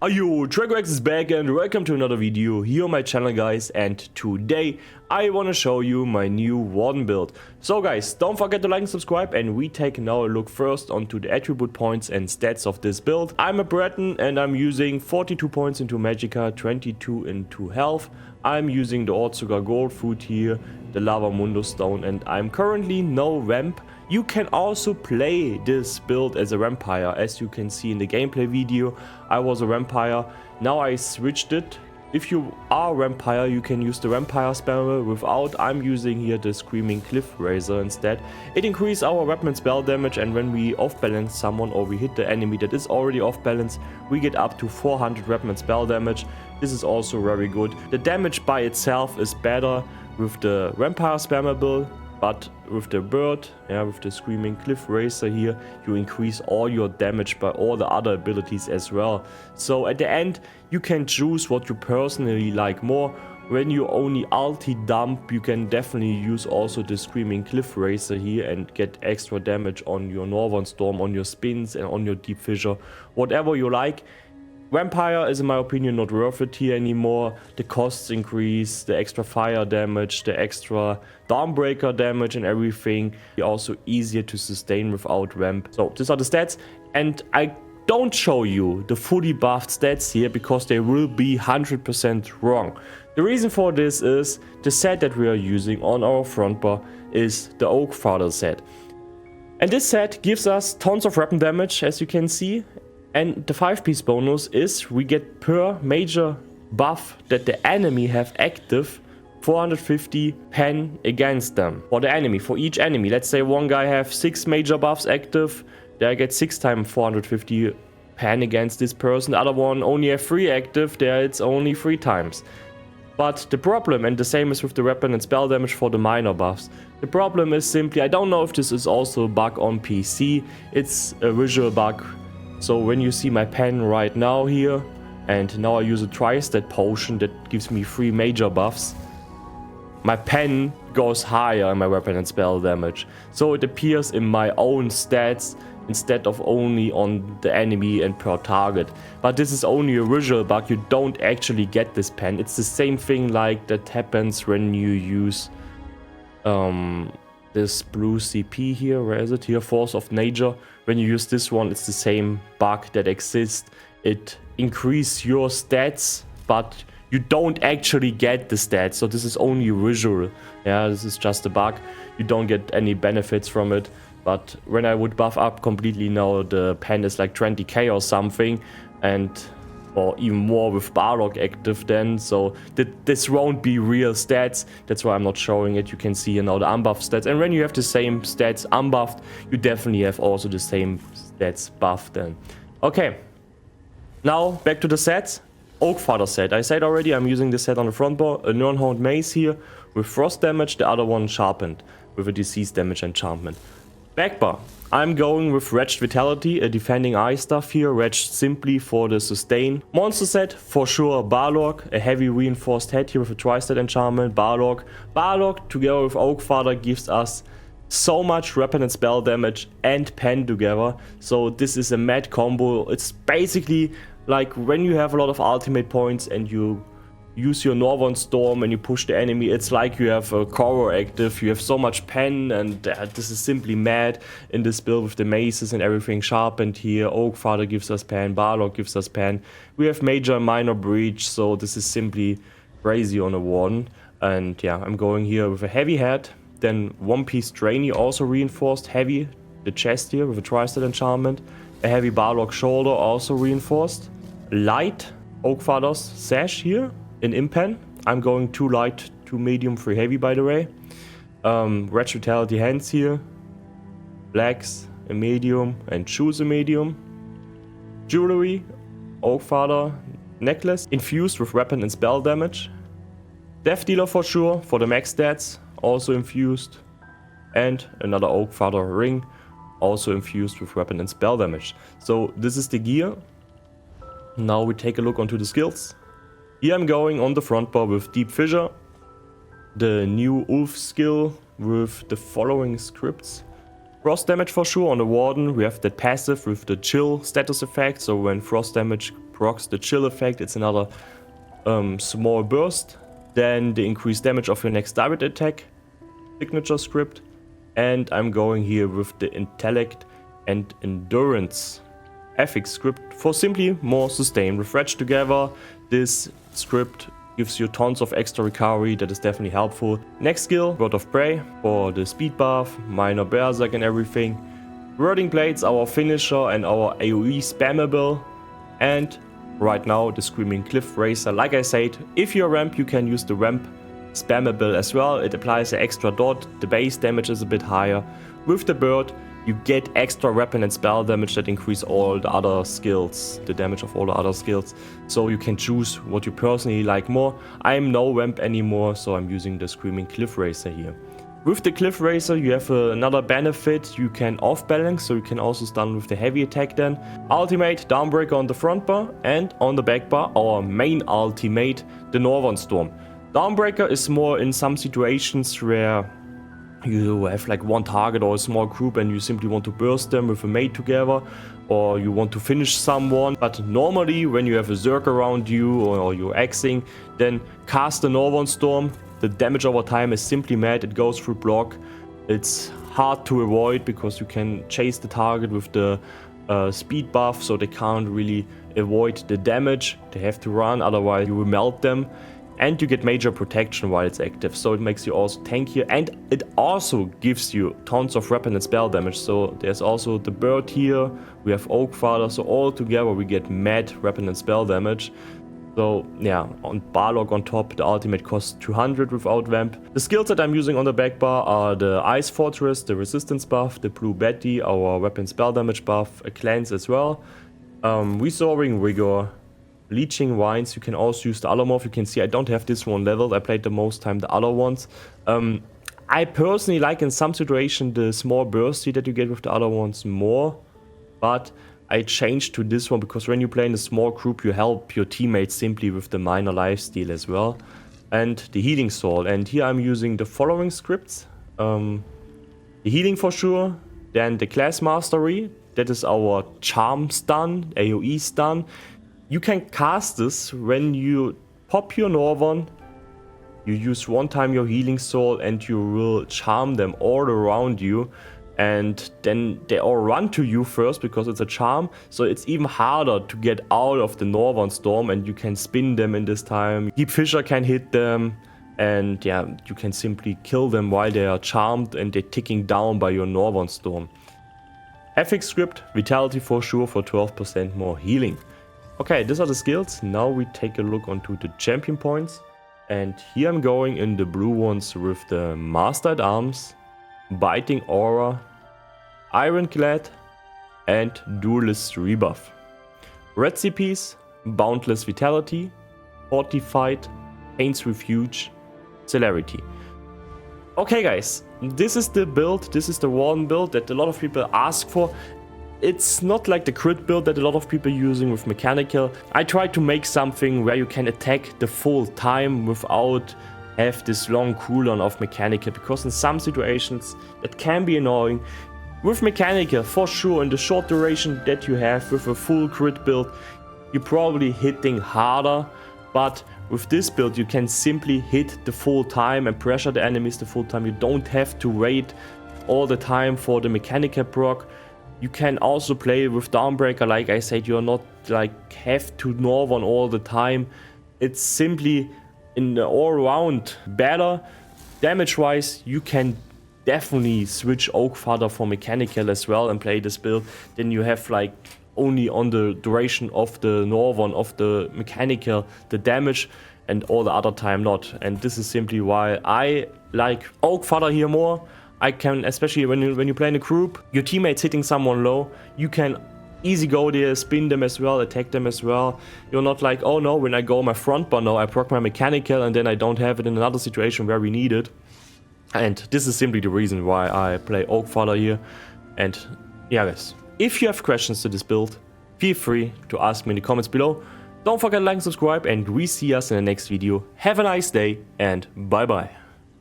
Yo, DragooX is back and welcome to another video here on my channel, guys. And today I want to show you my new Warden build. So guys, don't forget to like and subscribe, and we take now a look first onto the attribute points and stats of this build. I'm a Breton and I'm using 42 points into Magicka, 22 into health. I'm using the Ortsuga Gold Food here, the Lava Mundo Stone, and I'm currently no ramp. You can also play this build as a vampire. As you can see in the gameplay video, I was a vampire. Now I switched it. If you are a vampire, you can use the vampire spell without. I'm using here the Screaming Cliff Razor instead. It increases our weapon spell damage, and when we off balance someone or we hit the enemy that is already off balance, we get up to 400 weapon spell damage. This is also very good. The damage by itself is better with the vampire spammer build, but with the bird, with the Screaming Cliff Razor here, you increase all your damage by all the other abilities as well. So at the end, you can choose what you personally like more. When you only ulti dump, you can definitely use also the Screaming Cliff Razor here and get extra damage on your Northern Storm, on your spins and on your Deep Fissure, whatever you like. Vampire is in my opinion not worth it here anymore. The costs increase, the extra fire damage, the extra Dawnbreaker damage and everything. Also easier to sustain without ramp. So these are the stats, and I don't show you the fully buffed stats here because they will be 100% wrong. The reason for this is the set that we are using on our front bar is the Oakfather set. And this set gives us tons of weapon damage, as you can see. And the 5-piece bonus is we get per major buff that the enemy have active 450 pen against them. For the enemy, for each enemy. Let's say one guy have 6 major buffs active, there I get 6 times 450 pen against this person. The other one only have 3 active, there it's only 3 times. But the problem, and the same is with the weapon and spell damage for the minor buffs. The problem is simply, I don't know if this is also a bug on PC, it's a visual bug. So when you see my pen right now here, and now I use a tri-stat potion that gives me 3 major buffs, my pen goes higher in my weapon and spell damage. So it appears in my own stats instead of only on the enemy and per target. But this is only a visual bug, you don't actually get this pen. It's the same thing like that happens when you use this blue CP here, where is it here, Force of Nature. When you use this one, it's the same bug that exists. It increases your stats, but you don't actually get the stats. So this is only visual. This is just a bug. You don't get any benefits from it. But when I would buff up completely now, the pen is like 20k or something, and or even more with Barlock active then, so this won't be real stats. That's why I'm not showing it. You can see here now the unbuffed stats, and when you have the same stats unbuffed, you definitely have also the same stats buffed then. Okay, now back to the sets. Oakfather set. I said already I'm using this set on the front bar. A Nirnhound Mace here with frost damage, the other one sharpened with a disease damage enchantment. Backbar, I'm going with Wretched Vitality, a defending eye stuff here, Wretched simply for the sustain. Monster set, for sure Barlock, a heavy reinforced head here with a tri-stat enchantment, Barlock. Barlock together with Oakfather gives us so much weapon and spell damage and pen together, so this is a mad combo. It's basically like when you have a lot of ultimate points and you use your Northern Storm and you push the enemy, it's like you have a Korra active, you have so much pen, and this is simply mad in this build with the maces and everything sharpened here. Oakfather gives us pen, Barlock gives us pen. We have major and minor breach, so this is simply crazy on a Warden. And yeah, I'm going here with a heavy head, then 1-piece Drainy, also reinforced heavy, the chest here with a tri-stat enchantment, a heavy Barlock shoulder, also reinforced, light Oakfather's sash here in Impen. I'm going 2 light, 2 medium, 3 heavy by the way. Wretched Vitality hands here. Blacks, a medium, and shoes a medium. Jewelry, Oakfather necklace, infused with weapon and spell damage. Death Dealer for sure, for the max stats, also infused. And another Oakfather ring, also infused with weapon and spell damage. So this is the gear. Now we take a look onto the skills. Here I'm going on the front bar with Deep Fissure, the new Ulf skill with the following scripts. Frost damage for sure on the Warden. We have that passive with the chill status effect, so when frost damage procs the chill effect, it's another small burst. Then the increased damage of your next direct attack, signature script. And I'm going here with the intellect and endurance affix script for simply more sustain. Refresh together, this script gives you tons of extra recovery, that is definitely helpful. Next skill, Bird of Prey for the speed buff, minor berserk and everything. Wording Blades, our finisher and our AoE spammable. And right now the Screaming Cliff Racer. Like I said, if you're ramp, you can use the ramp spammable as well. It applies an extra dot, the base damage is a bit higher. With the bird, you get extra weapon and spell damage that increase all the other skills, the damage of all the other skills. So you can choose what you personally like more. I'm no ramp anymore, so I'm using the Screaming Cliff Racer here. With the Cliff Racer you have another benefit, you can off balance, so you can also stun with the heavy attack then. Ultimate, Downbreaker on the front bar, and on the back bar our main ultimate, the Northern Storm. Downbreaker is more in some situations where you have like one target or a small group and you simply want to burst them with a mate together, or you want to finish someone. But normally when you have a Zerg around you or you're axing, then cast the Northern Storm. The damage over time is simply mad, it goes through block. It's hard to avoid because you can chase the target with the speed buff, so they can't really avoid the damage. They have to run, otherwise you will melt them. And you get major protection while it's active, so it makes you also tankier, and it also gives you tons of weapon and spell damage. So there's also the bird here, we have Oakfather, so all together we get mad weapon and spell damage. So yeah, on Barlock on top, the ultimate costs 200 without vamp. The skills that I'm using on the back bar are the Ice Fortress, the resistance buff, the Blue Betty, our weapon spell damage buff, a cleanse as well, Restoring Rigor, Leeching Vines. You can also use the other morph. You can see I don't have this one leveled, I played the most time the other ones. I personally like in some situation the small bursty that you get with the other ones more, but I changed to this one because when you play in a small group you help your teammates simply with the minor lifesteal as well. And the Healing Soul, and here I'm using the following scripts. The Healing for sure, then the Class Mastery, that is our Charm stun, AoE stun. You can cast this when you pop your Northern, you use one time your Healing Soul and you will charm them all around you. And then they all run to you first because it's a charm. So it's even harder to get out of the Northern Storm, and you can spin them in this time. Deep Fissure can hit them, and yeah, you can simply kill them while they are charmed and they're ticking down by your Northern Storm. Affix script, Vitality for sure for 12% more healing. Okay, these are the skills. Now we take a look onto the champion points. And here I'm going in the blue ones with the Master at Arms, Biting Aura, Ironclad, and Duelist Rebuff. Red CPs, Boundless Vitality, Fortified, Pain's Refuge, Celerity. Okay guys, this is the build, this is the Warden build that a lot of people ask for. It's not like the crit build that a lot of people are using with mechanical. I tried to make something where you can attack the full time without have this long cooldown of mechanical, because in some situations that can be annoying. With mechanical, for sure, in the short duration that you have with a full crit build, you're probably hitting harder, but with this build you can simply hit the full time and pressure the enemies the full time. You don't have to wait all the time for the mechanical proc. You can also play with Downbreaker, like I said, you're not like have to Northern all the time. It's simply in the all-round better. Damage-wise, you can definitely switch Oakfather for mechanical as well and play this build. Then you have like only on the duration of the Northern, of the mechanical, the damage, and all the other time not. And this is simply why I like Oakfather here more. I can, especially when you play in a group, your teammates hitting someone low, you can easy go there, spin them as well, attack them as well. You're not like, oh no, when I go my front bar now, I proc my mechanical and then I don't have it in another situation where we need it. And this is simply the reason why I play Oakfather here. And yeah guys, if you have questions to this build, feel free to ask me in the comments below. Don't forget to like and subscribe, and we see us in the next video. Have a nice day and bye bye.